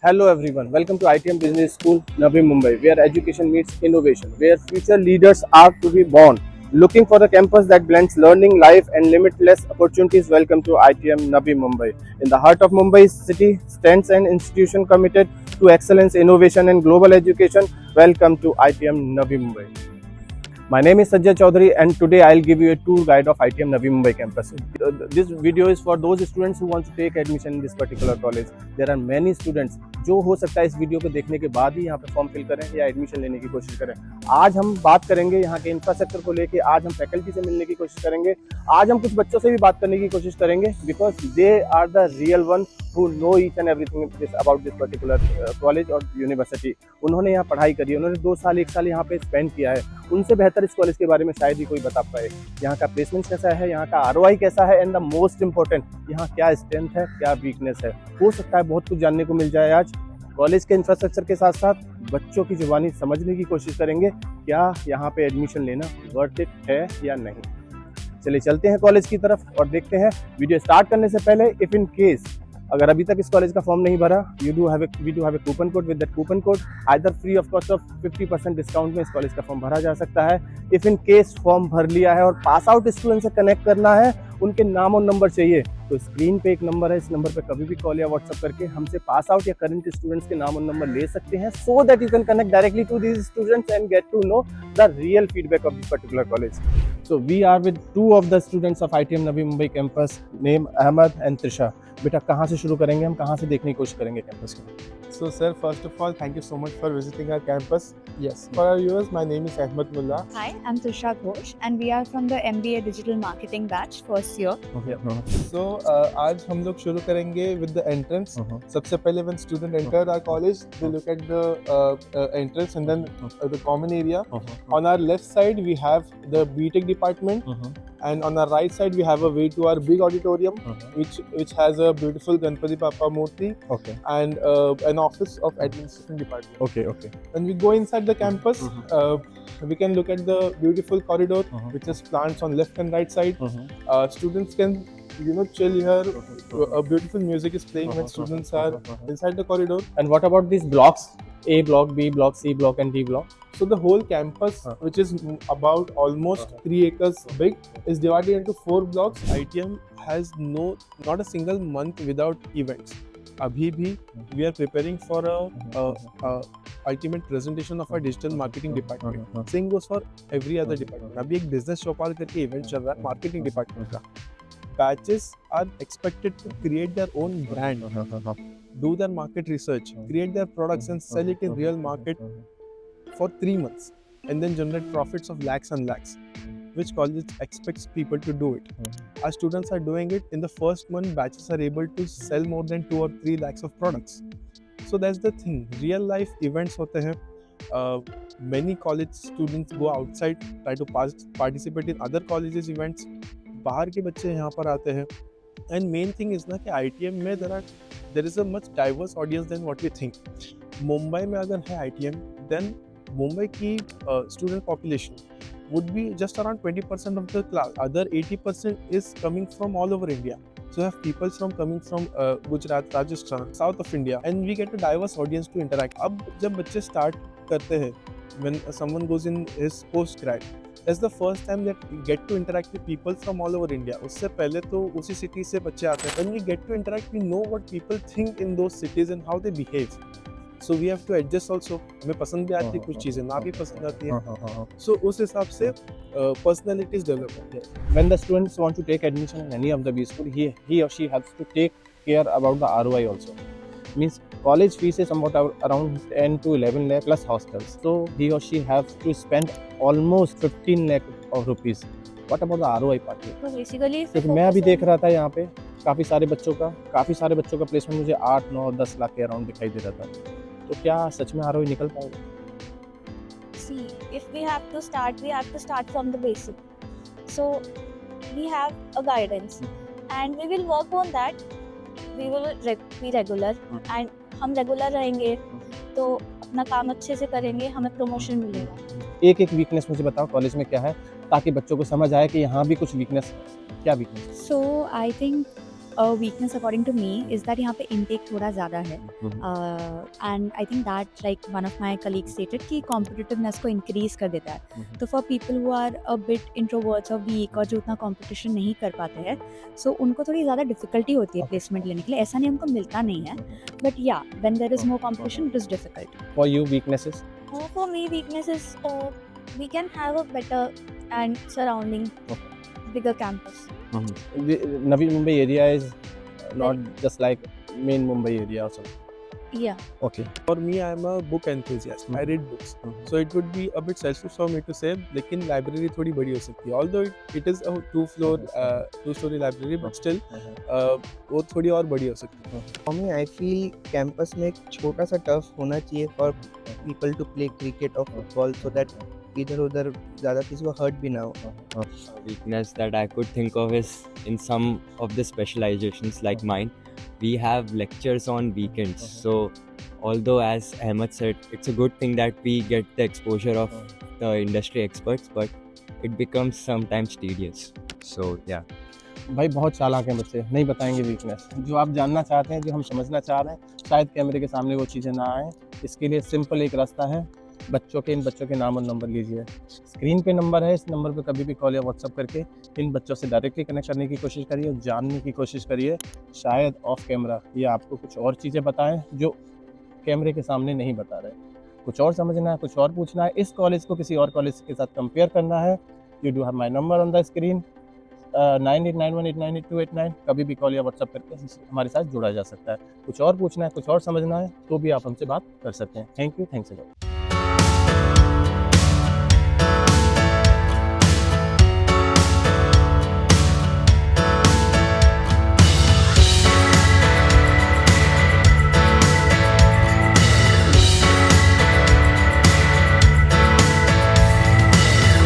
Hello everyone, welcome to ITM Business School, Navi Mumbai, where education meets innovation, where future leaders are to be born. Looking for a campus that blends learning, life and limitless opportunities, welcome to ITM Navi Mumbai. In the heart of Mumbai city stands an institution committed to excellence, innovation and global education. Welcome to ITM Navi Mumbai. My name is Sajjad Chaudhary and today I'll give you a tour guide of ITM Navi Mumbai campus. This video is for those students who want to take admission in this particular college. There are many students जो हो सकता है इस video को देखने के बाद ही यहाँ पे फॉर्म फिल करें या एडमिशन लेने की कोशिश करें। आज हम बात करेंगे यहाँ के इंफ्रास्ट्रक्चर को लेके, आज हम फैकल्टी से मिलने की कोशिश करेंगे, आज हम कुछ बच्चों से भी बात करने की कोशिश करेंगे because they are the real one who know each and everything about this particular college और यूनिवर्सिटी। उन्होंने यहाँ पढ़ाई करी है, उन्होंने 2 साल 1 साल यहाँ पे स्पेंड किया है। उनसे बेहतर इस कॉलेज के बारे में शायद ही कोई बता पाए। यहाँ का प्लेसमेंट कैसा है, यहाँ का ROI कैसा है एंड द मोस्ट इम्पोर्टेंट यहाँ क्या स्ट्रेंथ है, क्या वीकनेस है। हो सकता है बहुत कुछ जानने को मिल जाए आज। कॉलेज के इंफ्रास्ट्रक्चर के साथ साथ बच्चों की जुबानी समझने की कोशिश करेंगे, क्या यहाँ पे एडमिशन लेना वर्थ इट है या नहीं। चलिए चलते हैं कॉलेज की तरफ और देखते हैं। वीडियो स्टार्ट करने से पहले इफ इन केस अगर अभी तक इस कॉलेज का फॉर्म नहीं भरा, we do have a coupon code. With that coupon code either free of cost of 50% discount में इस कॉलेज का फॉर्म भरा जा सकता है। इफ इन केस फॉर्म भर लिया है और पास आउट स्टूडेंट से कनेक्ट करना है, उनके नाम और नंबर चाहिए तो स्क्रीन पे एक नंबर है, इस नंबर पे कभी भी कॉल या व्हाट्सएप करके हमसे पास आउट या करंट स्टूडेंट्स के नाम और नंबर ले सकते हैं so that you can connect directly to these students and get to know the real feedback of this particular college. So we are with 2 of the students of ITM Navi Mumbai campus, name Ahmed and Trisha. बेटा कहाँ से शुरू करेंगे, हम कहाँ से देखने की कोशिश करेंगे कैंपस को? So sir, first of all, thank you so much for visiting our campus. Yes. For our viewers, my name is Ahmed Mullah. Hi, I'm Trisha Ghosh and we are from the MBA Digital Marketing batch first year. Okay. So आज हम लोग शुरू करेंगे with the entrance. सबसे पहले when student enter our college, they look at the entrance and then the common area. On our left side, we have the BTech department. And on our right side we have a way to our big auditorium which has a beautiful Ganpati Bappa Murti Okay. and an office of administration department. Okay. When we go inside the campus, we can look at the beautiful corridor which has plants on left and right side. Students can chill here. A beautiful music is playing when students are inside the corridor. And what about these blocks? A block, B block, C block and D block? So the whole campus, which is about almost 3 acres big, is divided into 4 blocks. ITM has not a single month without events. Abhi bhi we are preparing for a ultimate presentation of our digital marketing department. Same goes for every other department. Abhi ek business chopal karke event chal raha hai marketing department ka. Batches are expected to create their own brand, do their market research, create their products and sell it in real market for 3 months and then generate profits of lakhs and lakhs. Which college expects people to do it? Our students are doing it. In the first month, batches are able to sell more than 2 or 3 lakhs of products. So that's the thing. Real life events hote hain. Many college students go outside, try to participate in other colleges events. बाहर के बच्चे यहाँ पर आते हैं. And main thing is ना कि ITM में there is a much diverse audience than what we think. Mumbai में अगर है ITM, then मुंबई की student population would be just around 20% of the class. Other 80% is coming from all over India. So you have people coming from Gujarat, Rajasthan, south of India, and we get a diverse audience to interact. अब जब बच्चे start करते हैं, when someone goes in his post-grad, that's the first time that we get to interact with people from all over India. उससे पहले तो उसी city से बच्चे आते हैं. When we get to interact, we know what people think in those cities and how they behave. So we have to adjust also. हमें पसंद भी आती है कुछ चीज़ें, ना भी पसंद आती है. So उस हिसाब से personalities develop होते हैं. When the students want to take admission in any of the B school, he or she has to take care about the ROI also. Means college fees is somewhat around 10 to 11 lakh plus hostels. So he or she has to spend almost 15 lakh of rupees. What about the ROI part? So basically, क्योंकि मैं अभी देख रहा था यहाँ पे काफ़ी सारे बच्चों का प्लेसमेंट मुझे 8, 9, 10 लाख के अराउंड दिखाई दे रहा था. तो क्या सच में ROI निकल पाएगा? see, if we have to start from the basic. So we have a guidance and we will work on that. We will be regular and हम रेगुलर रहेंगे तो अपना काम अच्छे से करेंगे, हमें प्रमोशन मिलेगा. एक वीकनेस मुझे बताओ कॉलेज में क्या है ताकि बच्चों को समझ आए कि यहाँ भी कुछ वीकनेस. क्या weakness? So I think weakness according to me is that यहाँ पे इनटेक थोड़ा ज़्यादा है and I think that like one of my colleague stated कि कॉम्पिटिटिवनेस को इंक्रीज कर देता है. तो for people who are a bit introverts और वीक और जो उतना कॉम्पिटिशन नहीं कर पाते हैं, सो उनको थोड़ी ज़्यादा डिफिकल्टी होती है प्लेसमेंट लेने के लिए. ऐसा नहीं हमको मिलता नहीं है, बट या when there is more competition it is difficult. For you, weaknesses? For me, weakness is we can have a better and surrounding bigger campus. Navi Mumbai area is not just like main Mumbai area or something. Yeah. Okay. For me, I am a book enthusiast. I read books. So it would be a bit selfish for me to say, लेकिन library थोड़ी बड़ी हो सकती है. Although it is a two-story library, but still वो थोड़ी और बड़ी हो सकती है. For me, I feel campus में एक छोटा सा turf होना चाहिए for people to play cricket or football so that इधर उधर ज़्यादा किसी को hurt भी ना हो. Weakness that I could think of is in some of the specializations like mine, we have lectures on weekends. So although as Ahmed said, it's a good thing that we get the exposure of the industry experts, but it becomes sometimes tedious. So yeah. भाई बहुत चालाक हैं बच्चे, नहीं बताएंगे weakness. जो आप जानना चाहते हैं, जो हम समझना चाह रहे हैं, शायद कैमरे के सामने वो चीज़ें ना आए. इसके लिए सिंपल एक रास्ता है, इन बच्चों के नाम और नंबर लीजिए. स्क्रीन पे नंबर है, इस नंबर पे कभी भी कॉल या व्हाट्सअप करके इन बच्चों से डायरेक्टली कनेक्ट करने की कोशिश करिए, जानने की कोशिश करिए. शायद ऑफ कैमरा ये आपको कुछ और चीज़ें बताएं जो कैमरे के सामने नहीं बता रहे. कुछ और समझना है, कुछ और पूछना है, इस कॉलेज को किसी और कॉलेज के साथ कंपेयर करना है, you do have my number on the screen 9891898289. कभी भी कॉल या व्हाट्सअप करके हमारे साथ जुड़ा जा सकता है. कुछ और पूछना है, कुछ और समझना है, तो भी आप हमसे बात कर सकते हैं. Thank you, thanks a lot.